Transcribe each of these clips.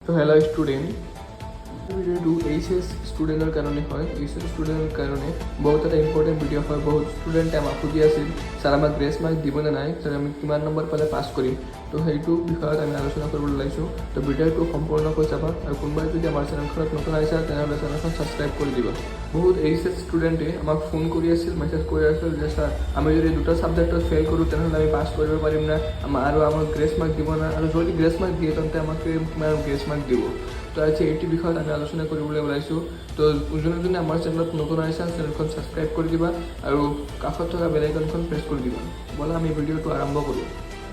তো hello student, ভিডিওটো HS ষ্টুডেণ্টৰ কাৰণে হয়। এইচএস ষ্টুডেণ্টৰ কাৰণে বহুত এটা ইম্পৰ্টেণ্ট ভিডিঅ' হয়। বহুত ষ্টুডেণ্টে আমাক সুধি আছিল, ছাৰ আমাক গ্ৰেছ মাৰ্ক দিবনে নাই, ছাৰ আমি কিমান নম্বৰ পালে পাছ কৰিম। তো সেইটো বিষয়ত আমি আলোচনা কৰিবলৈ ওলাইছোঁ। তো ভিডিঅ'টো সম্পূৰ্ণকৈ চাবা আৰু কোনোবাই যদি আমাৰ চেনেলখনত নতুন আহিছা তেনেহ'লে চেনেলখন ছাবস্ক্ৰাইব কৰি দিবা। বহুত এইচএস ষ্টুডেণ্টে আমাক ফোন কৰি আছিল, মেছেজ কৰি আছিল যে ছাৰ আমি যদি দুটা ছাবজেক্টত ফেইল কৰোঁ তেনেহ'লে আমি পাছ কৰিব পাৰিম না, আৰু আমাক গ্ৰেছ মাৰ্ক দিব না, আৰু যদি গ্ৰেছ মাৰ্ক দিয়ে তেন্তে আমাক কিমান গ্ৰেছ মাৰ্ক দিব। তো আজি এইটো বিষয়ত আমি আলোচনা কৰিবলৈ ওলাইছোঁ। তো যোনে আমাৰ চেনেলত নতুন আহিছা চেনেলখন ছাবস্ক্ৰাইব কৰি দিবা আৰু কাষত থকা বেল আইকনখন প্ৰেছ কৰি দিবা। ব'লা আমি ভিডিঅ'টো আৰম্ভ কৰোঁ।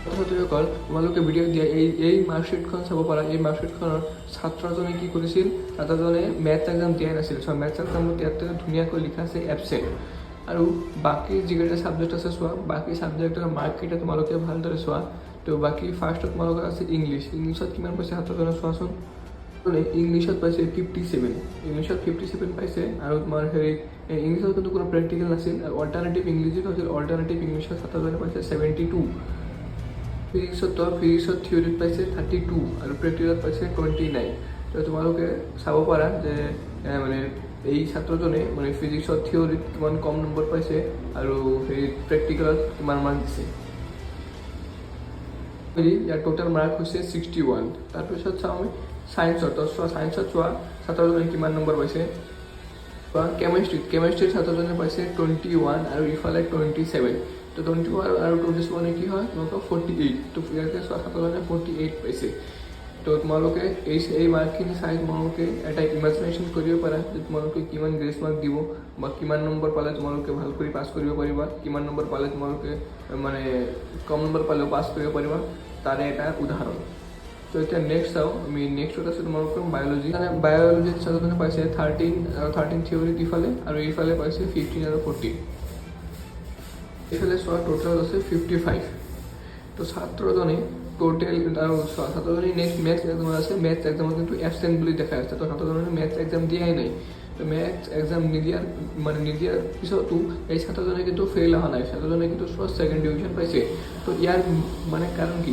কথাটো হ'ল, তোমালোকে ভিডিঅ'ত দিয়া এই মাৰ্কশ্বিটখন চাব পাৰা। এই মাৰ্কশ্বিটখনৰ ছাত্ৰজনে কি কৰিছিল, ছাত্ৰজনে মেথছ এক্সাম দিয়াই নাছিল। চ' মেথছ এক্সামত ইয়াতে ধুনীয়াকৈ লিখা আছে এবচেণ্ট। আৰু বাকী যিকেইটা ছাবজেক্ট আছে চোৱা, বাকী ছাবজেক্টৰ মাৰ্ককেইটা তোমালোকে ভালদৰে চোৱা। তো বাকী ফাৰ্ষ্টত তোমালোকৰ আছে ইংলিছত কিমান পাইছে ছাত্ৰজনে চোৱাচোন। ইংলিছত পাইছে 57, ইংলিছত 57 পাইছে। আৰু তোমাৰ ইংলিছত কিন্তু কোনো প্ৰেক্টিকেল নাছিল। আৰু অল্টাৰনেটিভ ইংলিছত হৈছিল, অল্টাৰনেটিভ ইংলিছত ছাত্ৰজনে পাইছে 72। ফিজিক্সত থিয়ৰীত পাইছে 32 আৰু প্ৰেক্টিকেলত পাইছে 29। তো তোমালোকে চাব পাৰা যে মানে এই ছাত্ৰজনে মানে ফিজিক্সত থিয়ৰীত কিমান কম নম্বৰ পাইছে আৰু প্ৰেক্টিকেলত কিমান মাৰ্ক দিছে। ইয়াৰ টোটেল মাৰ্ক হৈছে 61। তাৰপিছত চাওঁ আমি ছায়েন্সত চোৱা ছাত্ৰজনে কিমান নম্বৰ পাইছে। কেমেষ্ট্ৰিত ছাত্ৰজনে পাইছে 21 আৰু ইফালে 27। তো 21 আৰু 27 কি হয় তোমালোকৰ 48। তো ইয়াতে চোৱা ছাত্ৰজনে 48 পাইছে। তো তোমালোকে এই মাৰ্কখিনি চাই তোমালোকে এটা ইমাজিনেশ্যন কৰিব পাৰা যে তোমালোকে কিমান গ্ৰেছ মাৰ্ক দিব বা কিমান নম্বৰ পালে তোমালোকে ভাল কৰি পাছ কৰিব পাৰিবা, কিমান নম্বৰ পালে তোমালোকে মানে কম নম্বৰ পালেও পাছ কৰিব পাৰিবা, তাৰে এটা উদাহৰণ। তো এতিয়া নেক্সট চাওঁ আমি। নেক্সটত আছে তোমালোকৰ বায়'লজি। বায়'লজিত ছাত্ৰজনে পাইছে 13 থিয়ৰীত ইফালে, আৰু ইফালে পাইছে 15 আৰু 14। এইফালে চোৱা টোটেল আছে 55। তো ছাত্ৰজনে টোটেল আৰু ছাত্ৰজনে নেক্সট মেথছ এক্সাম আছে। মেথছ এক্সামত কিন্তু এবচেণ্ট বুলি দেখাই আছে। তো ছাত্ৰজনে মেথছ এক্সাম দিয়াই নাই। তো মেথছ এক্সাম নিদিয়াৰ পিছতো এই ছাত্ৰজনে কিন্তু ফেইল অহা নাই। ছাত্ৰজনে কিন্তু চোৱা 2nd ডিভিজন পাইছে। তো ইয়াৰ মানে কাৰণ কি,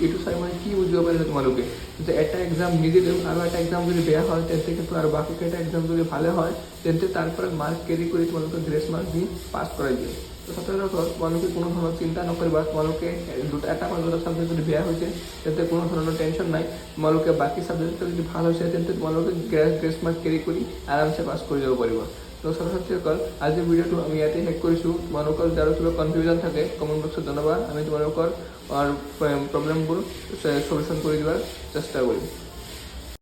এইটো চাই মানে কি বুজিব পাৰিলে তোমালোকে যে এটা এক্সাম নিদিলেও আৰু এটা এক্সাম যদি বেয়া হয় তেন্তে কিন্তু আৰু বাকীকেইটা এক্সাম যদি ভালে হয় তেন্তে তাৰ পৰা মাৰ্ক কেৰি কৰি তোমালোকে গ্ৰেছ মাৰ্ক দি পাছ কৰাই দিয়ে। তো ছাত্ৰসকল তোমালোকে কোনো ধৰণৰ চিন্তা নকৰিবা। তোমালোকে এটা বা দুটা ছাবজেক্ট যদি বেয়া হৈছে তেন্তে কোনো ধৰণৰ টেনশ্যন নাই। তোমালোকে বাকী ছাবজেক্টটো যদি ভাল হৈছে তেন্তে তোমালোকে গ্ৰেছ মাৰ্ক কেৰি কৰি আৰামছে পাছ কৰি যাব পাৰিবা। তো ছাত্ৰ-ছাত্ৰীসকল আজিৰ ভিডিঅ'টো আমি ইয়াতে শেষ কৰিছোঁ। তোমালোকৰ যাৰ কিবা কনফিউজন থাকে কমেণ্ট বক্সত জনাবা। আমি তোমালোকৰ প্ৰব্লেমবোৰ চলিউশ্যন কৰি দিয়াৰ চেষ্টা কৰিম।